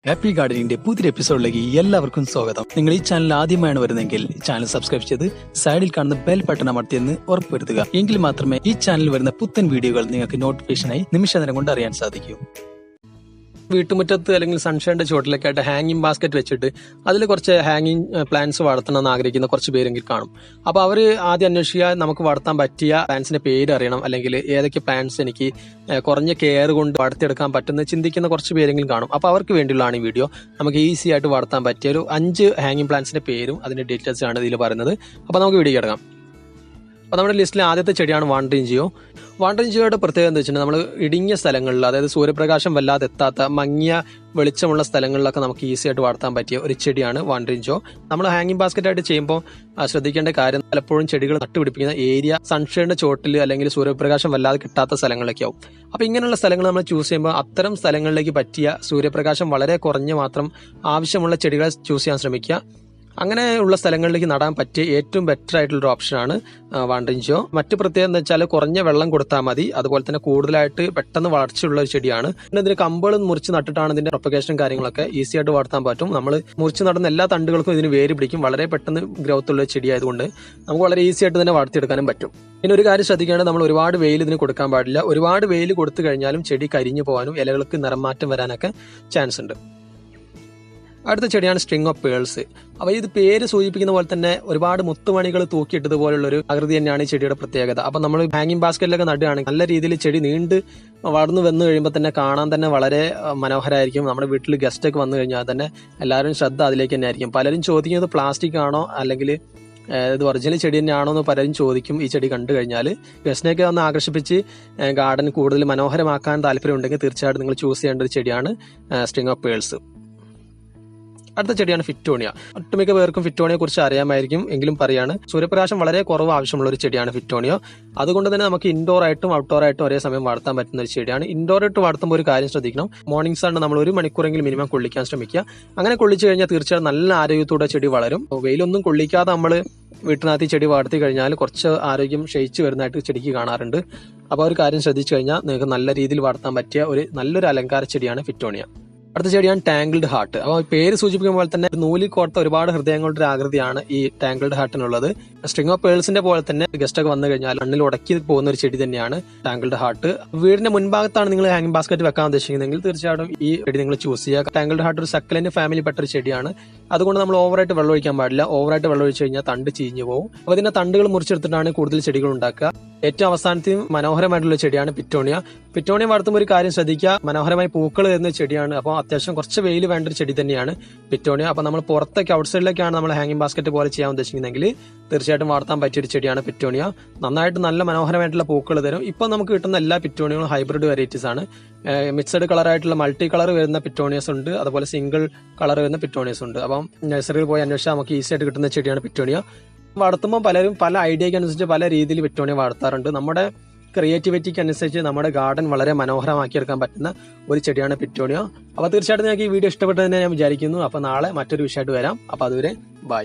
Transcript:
Happy ഗാർഡനിന്റെ പുതിയ എപ്പിസോഡിലേക്ക് എല്ലാവർക്കും സ്വാഗതം. നിങ്ങൾ ഈ ചാനൽ ആദ്യമായാണ് വരുന്നതെങ്കിൽ ചാനൽ സബ്സ്ക്രൈബ് ചെയ്ത് സൈഡിൽ കാണുന്ന ബെൽ ബട്ടൺ അമർത്തിയെന്ന് ഉറപ്പുവരുത്തുക. എങ്കിൽ മാത്രമേ ഈ ചാനലിൽ വരുന്ന പുത്തൻ വീഡിയോകൾ നിങ്ങൾക്ക് നോട്ടിഫിക്കേഷനായി നിമിഷനേരം കൊണ്ട് അറിയാൻ സാധിക്കൂ. വീട്ടുമുറ്റത്ത് അല്ലെങ്കിൽ സൺഷൈൻ്റെ ചുവട്ടിലൊക്കെ ആയിട്ട് ഹാങ്ങിങ് ബാസ്ക്കറ്റ് വെച്ചിട്ട് അതിൽ കുറച്ച് ഹാങ്ങിങ് പ്ലാന്റ്സ് വളർത്തണമെന്ന് ആഗ്രഹിക്കുന്ന കുറച്ച് പേരെങ്കിലും കാണും. അപ്പോൾ അവർ ആദ്യം അന്വേഷിക്കുക, നമുക്ക് വളർത്താൻ പറ്റിയ പ്ലാന്റ്സിന്റെ പേര് അറിയണം, അല്ലെങ്കിൽ ഏതൊക്കെ പ്ലാന്റ്സ് എനിക്ക് കുറഞ്ഞ കെയർ കൊണ്ട് വളർത്തിയെടുക്കാൻ പറ്റുന്ന ചിന്തിക്കുന്ന കുറച്ച് പേരെങ്കിലും കാണും. അപ്പോൾ അവർക്ക് വേണ്ടിയുള്ളതാണ് ഈ വീഡിയോ. നമുക്ക് ഈസി ആയിട്ട് വളർത്താൻ പറ്റിയ ഒരു 5 ഹാങ്ങിങ് പ്ലാന്റ്സിന്റെ പേരും അതിന്റെ ഡീറ്റെയിൽസ് ആണ് ഇതിൽ പറയുന്നത്. അപ്പോൾ നമുക്ക് വീഡിയോ എടുക്കാം. അപ്പോൾ നമ്മുടെ ലിസ്റ്റിലെ ആദ്യത്തെ ചെടിയാണ് വാണ്ടറിഞ്ചിയോ. വാണ്ടറിഞ്ചിയോയുടെ പ്രത്യേകത എന്താ വെച്ചിട്ടുണ്ടെങ്കിൽ നമ്മൾ ഇടുങ്ങിയ സ്ഥലങ്ങളിൽ, അതായത് സൂര്യപ്രകാശം വല്ലാതെ എത്താത്ത മങ്ങിയ വെളിച്ചമുള്ള സ്ഥലങ്ങളിലൊക്കെ നമുക്ക് ഈസി ആയിട്ട് വളർത്താൻ പറ്റിയ ഒരു ചെടിയാണ് വാണ്ടറിഞ്ചിയോ. നമ്മൾ ഹാങ്ങിങ് ബാസ്ക്കറ്റ് ആയിട്ട് ചെയ്യുമ്പോൾ ശ്രദ്ധിക്കേണ്ട കാര്യം, പലപ്പോഴും ചെടികൾ നട്ടുപിടിപ്പിക്കുന്ന ഏരിയ സൺഷൈഡിന്റെ ചോട്ടിൽ അല്ലെങ്കിൽ സൂര്യപ്രകാശം വല്ലാതെ കിട്ടാത്ത സ്ഥലങ്ങളിലൊക്കെ ആവും. അപ്പോൾ ഇങ്ങനെയുള്ള സ്ഥലങ്ങൾ നമ്മൾ ചൂസ് ചെയ്യുമ്പോൾ അത്തരം സ്ഥലങ്ങളിലേക്ക് പറ്റിയ സൂര്യപ്രകാശം വളരെ കുറഞ്ഞ് മാത്രം ആവശ്യമുള്ള ചെടികളെ ചൂസ് ചെയ്യാൻ ശ്രമിക്കുക. അങ്ങനെയുള്ള സ്ഥലങ്ങളിലേക്ക് നടാൻ പറ്റിയ ഏറ്റവും ബെറ്റർ ആയിട്ടുള്ളൊരു ഓപ്ഷനാണ് വാണ്ടറിഞ്ചിയോ. മറ്റു പ്രത്യേകത എന്ന് വെച്ചാൽ കുറഞ്ഞ വെള്ളം കൊടുത്താൽ മതി, അതുപോലെ തന്നെ കൂടുതലായിട്ട് പെട്ടെന്ന് വളർച്ചയുള്ള ഒരു ചെടിയാണ്. പിന്നെ ഇതിന് കമ്പുകൾ മുറിച്ച് നട്ടിട്ടാണ് ഇതിന്റെ പ്രൊപ്പഗേഷൻ കാര്യങ്ങളൊക്കെ ഈസി ആയിട്ട് വളർത്താൻ പറ്റും. നമ്മൾ മുറിച്ച് നടുന്ന എല്ലാ തണ്ടുകൾക്കും ഇതിന് വേര് പിടിക്കും. വളരെ പെട്ടെന്ന് ഗ്രോത്ത് ഉള്ള ചെടി ആയതുകൊണ്ട് നമുക്ക് വളരെ ഈസി ആയിട്ട് തന്നെ വളർത്തിയെടുക്കാനും പറ്റും. പിന്നെ ഒരു കാര്യം ശ്രദ്ധിക്കേണ്ടത്, നമ്മൾ ഒരുപാട് വെയിൽ ഇതിന് കൊടുക്കാൻ പാടില്ല. ഒരുപാട് വെയിൽ കൊടുത്തു കഴിഞ്ഞാലും ചെടി കരിഞ്ഞു പോകാനും ഇലകൾക്ക് നിറം മാറ്റം വരാനൊക്കെ ചാൻസ് ഉണ്ട്. അടുത്ത ചെടിയാണ് സ്ട്രിങ് ഓഫ് പേൾസ്. അപ്പോൾ ഇത് പേര് സൂചിപ്പിക്കുന്ന പോലെ തന്നെ ഒരുപാട് മുത്തുമണികൾ തൂക്കിയിട്ടതുപോലുള്ളൊരു ആകൃതി തന്നെയാണ് ഈ ചെടിയുടെ പ്രത്യേകത. അപ്പം നമ്മൾ ഹാങ്ങിങ് ബാസ്ക്കറ്റിലൊക്കെ നടുകയാണെങ്കിൽ നല്ല രീതിയിൽ ചെടി നീണ്ട് വളർന്നു വന്നു കഴിയുമ്പോൾ തന്നെ കാണാൻ തന്നെ വളരെ മനോഹരമായിരിക്കും. നമ്മുടെ വീട്ടിൽ ഗസ്റ്റ് ഒക്കെ വന്നു കഴിഞ്ഞാൽ തന്നെ എല്ലാവരും ശ്രദ്ധ അതിലേക്ക് തന്നെ ആയിരിക്കും. പലരും ചോദിക്കുന്നത് പ്ലാസ്റ്റിക് ആണോ അല്ലെങ്കിൽ ഇത് ഒറിജിനൽ ചെടി തന്നെയാണോ എന്ന് പലരും ചോദിക്കും. ഈ ചെടി കണ്ടു കഴിഞ്ഞാൽ ഗസ്റ്റിനെയൊക്കെ ഒന്ന് ആകർഷിപ്പിച്ച് ഗാർഡൻ കൂടുതൽ മനോഹരമാക്കാൻ താല്പര്യമുണ്ടെങ്കിൽ തീർച്ചയായിട്ടും നിങ്ങൾ ചൂസ് ചെയ്യേണ്ട ഒരു ചെടിയാണ് സ്ട്രിങ് ഓഫ് പേൾസ്. അടുത്ത ചെടിയാണ് ഫിറ്റോണിയ. ഒട്ടുമിക്ക പേർക്കും ഫിറ്റോണിയെ കുറിച്ച് അറിയാമായിരിക്കും, എങ്കിലും പറയാണ്, സൂര്യപ്രകാശം വളരെ കുറവ് ആവശ്യമുള്ള ഒരു ചെടിയാണ് ഫിറ്റോണിയ. അതുകൊണ്ട് തന്നെ നമുക്ക് ഇൻഡോർ ആയിട്ടും ഔട്ട്ഡോർ ആയിട്ടും ഒരേ സമയം വളർത്താൻ പറ്റുന്ന ഒരു ചെടിയാണ്. ഇൻഡോർ ആയിട്ട് വളർത്തുമ്പോൾ ഒരു കാര്യം ശ്രദ്ധിക്കണം, മോർണിംഗ് സൺ നമ്മൾ 1 മണിക്കൂറെങ്കിലും മിനിമം കൊള്ളിക്കാൻ ശ്രമിക്കുക. അങ്ങനെ കൊള്ളിച്ചു കഴിഞ്ഞാൽ തീർച്ചയായും നല്ല ആരോഗ്യത്തോടെ ചെടി വളരും. വെയിലൊന്നും കൊള്ളിക്കാതെ നമ്മൾ വീട്ടിനകത്ത് ചെടി വളർത്തി കഴിഞ്ഞാൽ കുറച്ച് ആരോഗ്യം ക്ഷയിച്ചു വരുന്നതായിട്ട് ചെടിക്ക് കാണാറുണ്ട്. അപ്പോൾ ഒരു കാര്യം ശ്രദ്ധിച്ചു കഴിഞ്ഞാൽ നിങ്ങൾക്ക് നല്ല രീതിയിൽ വളർത്താൻ പറ്റിയ നല്ലൊരു അലങ്കാര ചെടിയാണ് ഫിറ്റോണിയ. അടുത്ത ചെടിയാണ് ടാങ്കിൾഡ് ഹാർട്ട്. അപ്പോൾ പേര് സൂചിപ്പിക്കുന്ന പോലെ തന്നെ നൂലിൽ കോർത്ത ഒരുപാട് ഹൃദയങ്ങളുടെ ഒരു ആകൃതിയാണ് ഈ ടാങ്കിൾഡ് ഹാർട്ടിനുള്ളത്. സ്ട്രിങ് ഓഫ് പേൾസിന്റെ പോലെ തന്നെ ഗസ്റ്റ് ഒക്കെ വന്നു കഴിഞ്ഞാൽ മണ്ണിൽ ഉടക്കി പോകുന്ന ഒരു ചെടി തന്നെയാണ് ടാങ്കിൾഡ് ഹാർട്ട്. വീടിന്റെ മുൻഭാഗത്താണ് നിങ്ങൾ ഹാങ്ങിങ് ബാസ്ക്കറ്റ് വെക്കാൻ ഉദ്ദേശിക്കുന്നതെങ്കിൽ തീർച്ചയായിട്ടും ഈ ചെടി നിങ്ങൾ ചൂസ് ചെയ്യുക. ടാങ്കിൾഡ് ഹാർട്ട് ഒരു സക്കലന്റ് ഫാമിലി പെട്ട ഒരു ചെടിയാണ്. അതുകൊണ്ട് നമ്മൾ ഓവറായിട്ട് വെള്ളം ഒഴിക്കാൻ പാടില്ല. ഓവറായിട്ട് വെള്ളം ഒഴിച്ചു കഴിഞ്ഞാൽ തണ്ട് ചീഞ്ഞു പോകും. അപ്പോൾ ഇതിന്റെ തണ്ടുകൾ മുറിച്ചെടുത്തിട്ടാണ് കൂടുതൽ ചെടികൾ ഉണ്ടാക്കുക. ഏറ്റവും അവസാനത്തെയും മനോഹരമായിട്ടുള്ള ചെടിയാണ് പിറ്റോണിയ. പിറ്റോണിയ വളർത്തുമ്പോൾ ഒരു കാര്യം ശ്രദ്ധിക്കുക, മനോഹരമായി പൂക്കൾ തരുന്ന ചെടിയാണ്. അപ്പോൾ അത്യാവശ്യം കുറച്ച് വെയിൽ വേണ്ട ഒരു ചെടി തന്നെയാണ് പിറ്റോണിയ. അപ്പോൾ നമ്മൾ പുറത്തേക്ക് ഔട്ട്സൈഡിലേക്കാണ് നമ്മൾ ഹാങ്ങിങ് ബാസ്ക്കറ്റ് പോലെ ചെയ്യാൻ ഉദ്ദേശിക്കുന്നതെങ്കിൽ തീർച്ചയായിട്ടും വളർത്താൻ പറ്റിയൊരു ചെടിയാണ് പിറ്റോണിയ. നന്നായിട്ട് നല്ല മനോഹരമായിട്ടുള്ള പൂക്കൾ തരും. ഇപ്പോൾ നമുക്ക് കിട്ടുന്ന എല്ലാ പിറ്റോണിയകളും ഹൈബ്രിഡ് വെറൈറ്റീസ് ആണ്. മിക്സഡ് കളറായിട്ടുള്ള മൾട്ടി കളർ വരുന്ന പിറ്റോണിയസ് ഉണ്ട്, അതുപോലെ സിംഗിൾ കളർ വരുന്ന പിറ്റോണിയസ് ഉണ്ട്. അപ്പം നഴ്സറിയിൽ പോയി അന്വേഷിച്ചാൽ നമുക്ക് ഈസി ആയിട്ട് കിട്ടുന്ന ചെടിയാണ് പിറ്റോണിയ. വളർത്തുമ്പോൾ പലരും പല ഐഡിയയ്ക്ക് അനുസരിച്ച് പല രീതിയിൽ പിറ്റോണിയ വളർത്താറുണ്ട്. നമ്മുടെ ക്രിയേറ്റിവിറ്റിക്ക് അനുസരിച്ച് നമ്മുടെ ഗാർഡൻ വളരെ മനോഹരമാക്കിയെടുക്കാൻ പറ്റുന്ന ഒരു ചെടിയാണ് പിറ്റോണിയ. അപ്പോൾ തീർച്ചയായിട്ടും നിങ്ങൾക്ക് ഈ വീഡിയോ ഇഷ്ടപ്പെട്ടതെന്ന് ഞാൻ വിചാരിക്കുന്നു. അപ്പോൾ നാളെ മറ്റൊരു വിഷയമായിട്ട് വരാം. അപ്പോൾ അതുവരെ ബൈ.